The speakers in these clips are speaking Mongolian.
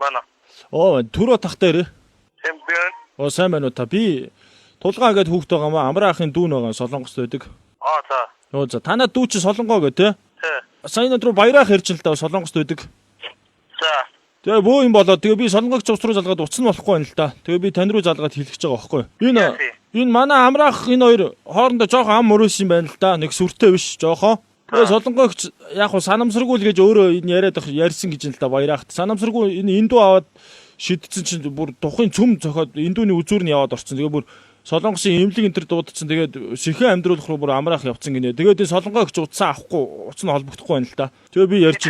байна. Түрүү тахтаа. Сайн байна. Сайн байна уу та. Би тулгаан гэдэг хүүхэд байгаа маа. Амраахын дүүн байгаа Солонгост байдаг. За. За танаа дүү чи Солонгоо гэ тэ? Тий. Сайн өдрөө баярах ирж л да Солонгост байдаг. За. Тэгээ бөө юм болоо. Тэгээ би Солонгогч ус руу залгаад уцсан болохгүй байна л да. Тэгээ би тань руу залгаад хэлэх гэж байгаа байхгүй. Энэ манай амраах энэ хоёр хоорондоо жоохон ам мөрөөс юм байна л да. Нэг сүртэй биш жоохон. Тэгээ Солонгогч яг хуу санамсаргүй л гэж өөрөө энэ ярьсан гэж л да баяраахт. Санамсаргүй энэ индүү аваад шидсэн чинь бүр тухын цөм зохиод индүүний үзүүр нь яваад орсон. Тэгээ бүр Солонгосын эмнэлэг энтер дуудсан. Тэгээд сэхэн амьдруулах руу бүр амраах явцсан гинэ. Тэгээд энэ Солонгогч утсаа авахгүй уц нь холбогдохгүй байна л да. Тэгээ би ярьж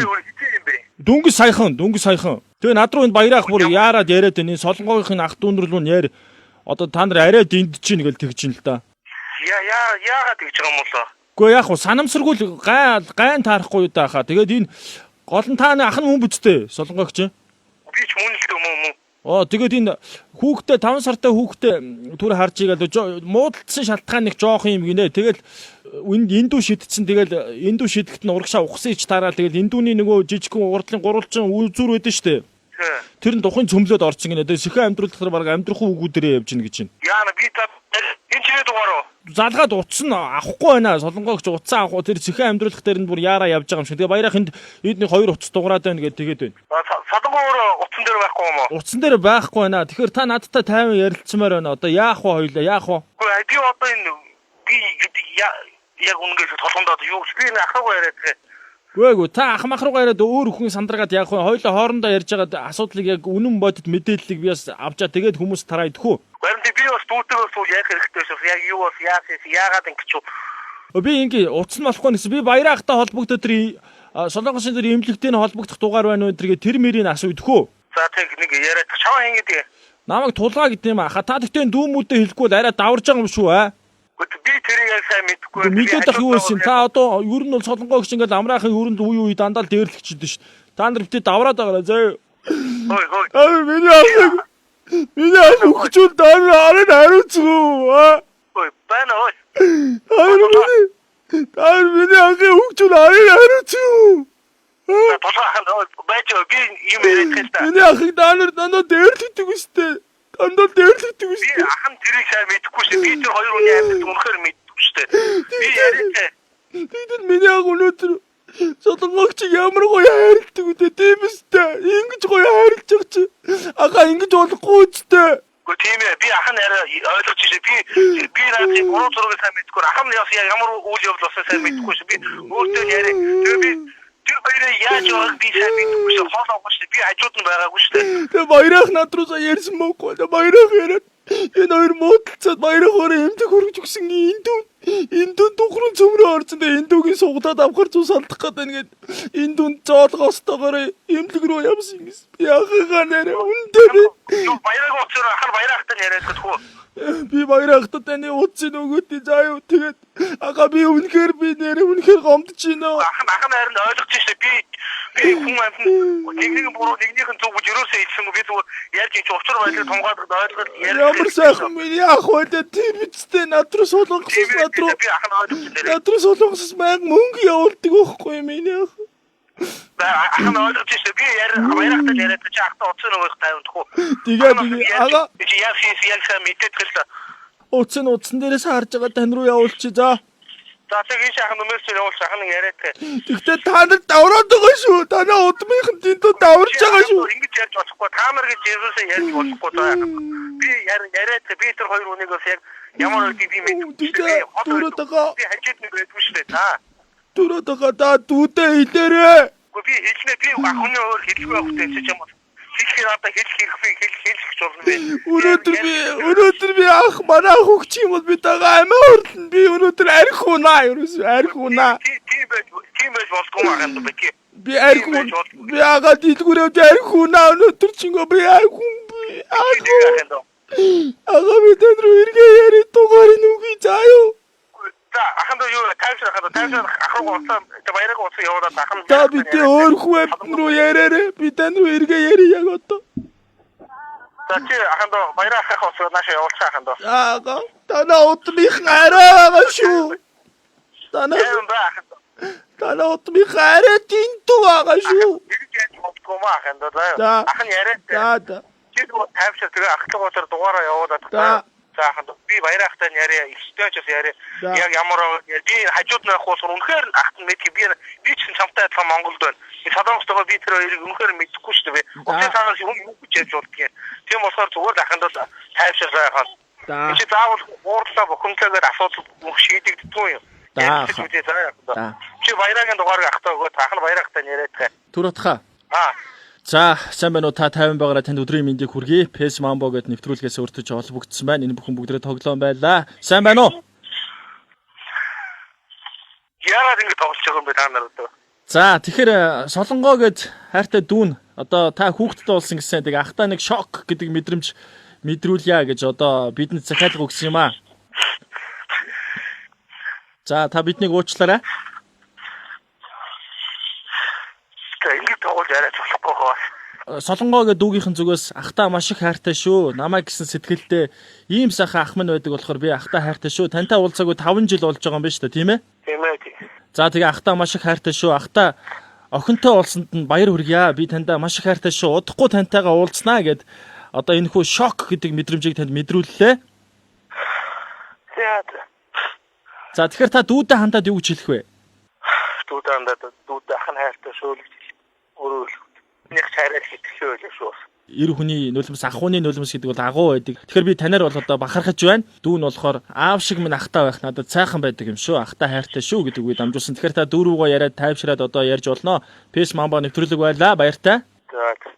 Дүнгийн саяхан. Тэгээ над руу энэ баяраах бүр яарад яриад энэ Солонгогийн ах дүүнэр рүү яар одоо та нар арай диндж чинь гэл тэгж ин л да. Яагаад тэгж байгаа юм болоо? Гэхдээ яг хуу санамсаргүй гайн таарахгүй даа хаа. Тэгээд энэ гол нь та ах нь хүн бүзтэй Солонгогч. Би ч мөн л юм. Тэгээд энэ хүүхдээ 5 сартай хүүхдээ түр харж игээл муудалцсан шалтгаан нэг жоох юм гинэ. Тэгэл эндүү шидсэн. Тэгэл эндүү шидэхт нь урагшаа ухсан ич тараа. Тэгэл эндүүний нөгөө жижигхэн уурдлын гурвалжин үзүүр байдэн штэ. Тэр нь тухайн цөмлөд орсон гинэ. Тэгээ сэхэн амьдруулахаар баг амьдрахгүй үгүүдэрээ явж гин гэж байна. Яана би та энэ чиний дугаар уу? Залгаад утсан авахгүй байна. Солонгогч утсан авахгүй. Тэр сэхэн амьдруулах дээр нь бүр яараа явж байгаа юм шиг. Тэгээ баярах энд эдний 2 утас дуграад байна гэж тэгээд байна. Солонгоор утсан дээр байхгүй юм уу? Утсан дээр байхгүй байна. Тэгэхээр та надтай 50 ярилцмаар байна. Одоо яах вэ хоёлаа? Яах вэ? Би одоо энэ би яг үнэхээр толгондоо юу би энэ ахаагүй яриад тэгээ. Үгүй та ах махруугаа яриад өөр хүн сандраад яах вэ? Хоёлоо хоорондоо ярьж байгаа асуудлыг яг үнэн бодит мэдээллийг би бас авчаа тэгээд хүмүүс тараа идэхүү. Баримт би бас дүүтэйгээс сул яах хэрэгтэй шээ. Яг юу бас яагаад ингэж юу? Би ингээ утас нь болохгүй гэсэн. Би баяраахтай холбогдоод тэр Солонгосын тэр эмнэлэгтэй холбогдох дугаар байна уу тэргээ тэр мэрийг асуу идэхүү. За тэг нэг яриад чаваа хийгээд. Намайг тулгаа гэдэг юм аа. Та тэгтээ дүүмүүдээ хэлэхгүй л арай даварж байгаа юм шүү аа. Би тэрийг яг сайн мэдэхгүй. Мэдээд ах юу байсан. Та одоо ер нь бол Солонгогч ингээл амраахын өрөнд үе дандаа л дээрлэгчихдээ шүү. Та нар битээ давраад байгаараа заяа. Хой. Миний ах хөгжүүл дараа хариуцгүй. Хой байна ой. Миний ах хөгжүүл хариуцгүй. Бачо би юм яриад та. Миний ах дандаа дээрлэгдэг үстэй. Дандаа дээрлэгдэг үстэй. Би ах нь тэрийг сайн мэдэхгүй шүү. Би тэр хоёр хүний амьд үнэхээр мэдэхгүй шүү. Би яриад. Тэд миний ах өнөөдөр Солонгогч ямар гоё хайрладаг үдэ тийм үстэй. Ингэж гоё хайрлаж байгаа чи. Агаа ингэж болохгүй үстэй. Гэхдээ тийм ээ би ах нь арай ойлгож ирээ. Би наадын 3 зургийг сайн мэдэхгүй. Ах нь ямар үйл явдал болсон сайн мэдэхгүй шүү. Би өөртөө яриа. Тэгээ би тэр хоёроо яаж явах би сайн мэдэхгүй шүү. Хоолоогүй шүү. Би хажууд нь байгаагүй шүү. Тэгээ баярах над руу ярьсан мөхгүй. Баярах яриад энэ хоёр муудалцаад баярах өөрөө эмдэг хөргөж өгсөн эндүүн тухрын цөмрөө орсон. Тэгээ эндүүгийн сугадаад авахар зус алдах гээд байна гээд эндүүн жоолгоостойгоор эмнэлэг рүү явсан юм. Яагаад нэрэ үндэ баярах уцаар ахаар баярахтай яриад гэдэггүй. Би баярахтай таны утсын өгөөдөө заяа. Тэгээд ага би үнэхээр гомдож байна. Ах нь харин ойлгож шүү. Би хүн амт нэгний буруу нэгнийх нь зүг юусоо хэлсэн би зүгээр яаж ч учир байдлыг тунгаадад ойлгоод ямар сайхан миний ах байдаг тийм үстэй над руу Солонгос над руу Солонгос маяг мөнгө явуулдаг байхгүй миний ах. Ах нь ойлгож шүү. Би баярахтай яриад чи ахтаа уцсан өгөх тайвдахгүй. Тэгээд ага чи яасан мэдээд гэлээ. Утсан дээрээс харж байгаа тань руу явуулчих за. За тэгээ шахах нөмөрч явуулж ах нь яриад. Тэгтээ та нар давраад байгаа шүү. Танаа удмынхан дэндүү даварж байгаа шүү. Ингэж ярьж болохгүй. Та нар гэж Есүсээ ярьж болохгүй даа. Би яриад би тэр хоёр хүнийгээс яг ямар үгүй би мэдгүй. Би хажууд нэг байдгүй шүү дээ та. Түрээдээ та дүүдээ хэлээрээ. Би хэлснэ би ах хүний өөр хэлгүй байхтай ч юм уу. Хэлэхээр одоо хэлэх болно бэ. Өнөөдөр би ах манай хөгч юм бол би тагаа амиа хурлаа. Би өнөөдөр арх унаа ерөөсөө арх унаа. Тийм байж болдгоо магад бэ. Би арх би агаад дэлгүүрээд арх унаа өнөөдөр чингөө би арх би. Ага би тэдрүү иргээ яри дугаар нүгий заяа. Аханд юу тайвшир ахруу уцаа баяраг уцаа явуулаад аханд та битээ өөр хүн рүү яраарэ би тань руу иргээ яри яг одоо. За чи аханд баяраг ахах уцаа наашаа явуулчих аханд. Ага танаа удмынхан арай байгаа шүү. Танаа Танаа удмынхаа арай тэнтүү байгаа шүү. Тэгж бодгоо маа ахын да. Ах нь яриад. За. Чи таймшир тэгээ ахлагуудаар дугаараа явуулаад За. За ахын би баярахтай яриа ихтэйч бас яриа. Яг ямар би хажууд нь явах ус үнэхээр ахт мэдхий би ч чамтай адилхан Монголд байна. Би Солонгостойгоо би тэр хоёрыг үнэхээр мэдэхгүй шүү дээ. Утас цаанаас юм гэж ярьж болдгийг. Тийм болохоор зүгээр ахын бол таймшир зайхан. Чи заавал уурлаа бохомцоогээр асуудал шийдэгддгүй юм. Чи баярагийн дугаарыг ахтаа өгөө таах нь баярахтай яриад. Түр утхаа. За, сайн байна уу? Та 50 байгаараа танд өдрийн мэндийг хүргэе. PS Mambo гэдэг нэвтрүүлгээс өртөж холбогдсон байна. Энэ бүхэн бүгдээ тоглоом байлаа. Сайн байна уу? Яагаад ингэ тоглож байгаа юм бэ та нарт? За, тэгэхээр Солонгоо гэд хайртай дүүн одоо та хүүхдтэй болсон гэсэн тэгээ ахтаа нэг шок гэдэг мэдрэмж мэдрүүлье гэж одоо бидэнд захиалга өгсөн юм аа. За, та биднийг уучлаарай. Ингэ тоглож яриад болохгүй хаа. Солонгоогийн дүүгийнхэн зүгээс ахтаа маш их хайртай шүү. Намайг гэсэн сэтгэлдээ ийм сайхан ах минь байдаг болохоор би ахтаа хайртай шүү. Тантай уулзаагүй 5 жил болж байгаа юм байна шүү дээ, тийм ээ? Тийм ээ. За тэгээ ахтаа маш их хайртай шүү. Ахтаа охинтой уулзсанд нь баяр хүргье. Би тантай маш их хайртай шүү. Удахгүй тантайгаа уулзнаа гэд одоо энэ хүү шок гэдэг мэдрэмжийг танд мэдрүүллээ. За тэгэхээр та дүүдээ хандаад юу гэж хэлэх вэ? Дүүдээ хандаад дүүдээ ах нь хайртай шүү гэж өөрөө нэг царай хэлчихээ шүү. Эр хүний нулимс ахууны нулимс гэдэг бол агуу байдаг. Тэгэхээр би танаар бол одоо бахархаж байна. Дүү нь болохоор аав шиг минь ахтаа байх надад сайхан байдаг юм шүү. Ахтаа хайртай шүү гэдэг үг дамжуулсан. Тэгэхээр та дүү рүүгээ яриад тайвшраад одоо ярьж болно. PS Mambo нэвтрүүлэг байлаа. Баяртай. За.